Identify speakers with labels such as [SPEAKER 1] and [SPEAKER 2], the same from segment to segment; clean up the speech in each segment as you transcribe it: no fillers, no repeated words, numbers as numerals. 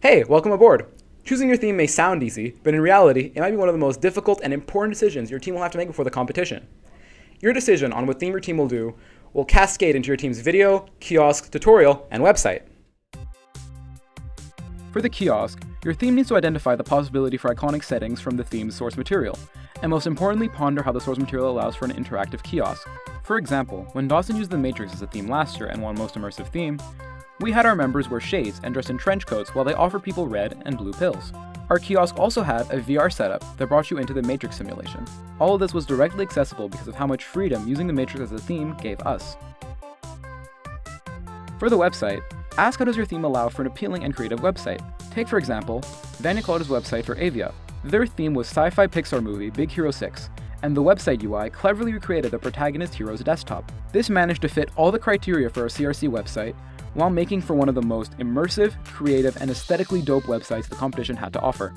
[SPEAKER 1] Hey, welcome aboard! Choosing your theme may sound easy, but in reality, it might be one of the most difficult and important decisions your team will have to make before the competition. Your decision on what theme your team will do will cascade into your team's video, kiosk, tutorial, and website.
[SPEAKER 2] For the kiosk, your theme needs to identify the possibility for iconic settings from the theme's source material, and most importantly ponder how the source material allows for an interactive kiosk. For example, when Dawson used the Matrix as a theme last year and won Most Immersive Theme, we had our members wear shades and dress in trench coats while they offered people red and blue pills. Our kiosk also had a VR setup that brought you into the Matrix simulation. All of this was directly accessible because of how much freedom using the Matrix as a theme gave us. For the website, ask how does your theme allow for an appealing and creative website. Take for example, Vanicolada's website for Avia. Their theme was sci-fi Pixar movie Big Hero 6, and the website UI cleverly recreated the protagonist hero's desktop. This managed to fit all the criteria for a CRC website, while making for one of the most immersive, creative, and aesthetically dope websites the competition had to offer.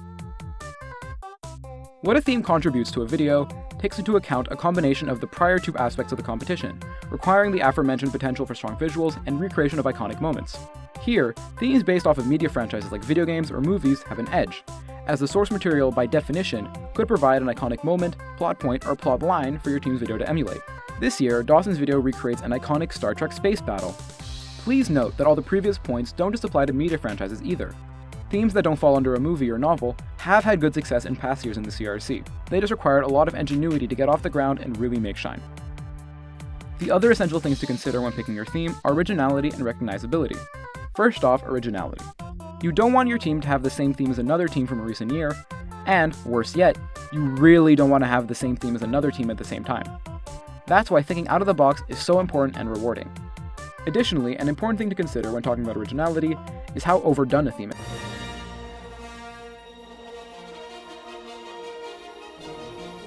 [SPEAKER 2] What a theme contributes to a video takes into account a combination of the prior two aspects of the competition, requiring the aforementioned potential for strong visuals and recreation of iconic moments. Here, themes based off of media franchises like video games or movies have an edge, as the source material, by definition, could provide an iconic moment, plot point, or plot line for your team's video to emulate. This year, Dawson's video recreates an iconic Star Trek space battle. Please note that all the previous points don't just apply to media franchises either. Themes that don't fall under a movie or novel have had good success in past years in the CRC. They just required a lot of ingenuity to get off the ground and really make shine. The other essential things to consider when picking your theme are originality and recognizability. First off, originality. You don't want your team to have the same theme as another team from a recent year, and, worse yet, you really don't want to have the same theme as another team at the same time. That's why thinking out of the box is so important and rewarding. Additionally, an important thing to consider when talking about originality is how overdone a theme is.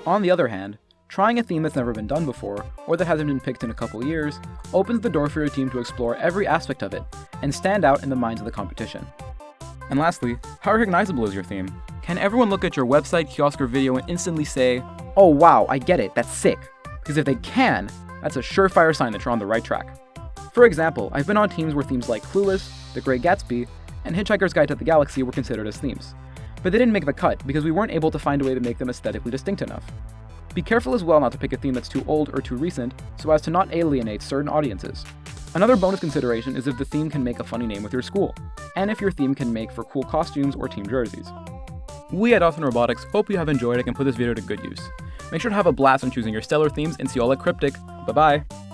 [SPEAKER 2] On the other hand, trying a theme that's never been done before, or that hasn't been picked in a couple years, opens the door for your team to explore every aspect of it, and stand out in the minds of the competition. And lastly, how recognizable is your theme? Can everyone look at your website, kiosk, or video and instantly say, "Oh wow, I get it, that's sick"? Because if they can, that's a surefire sign that you're on the right track. For example, I've been on teams where themes like Clueless, The Great Gatsby, and Hitchhiker's Guide to the Galaxy were considered as themes. But they didn't make the cut because we weren't able to find a way to make them aesthetically distinct enough. Be careful as well not to pick a theme that's too old or too recent so as to not alienate certain audiences. Another bonus consideration is if the theme can make a funny name with your school, and if your theme can make for cool costumes or team jerseys. We at Dawson Robotics hope you have enjoyed and can put this video to good use. Make sure to have a blast on choosing your stellar themes and see you all at Kryptik. Bye bye!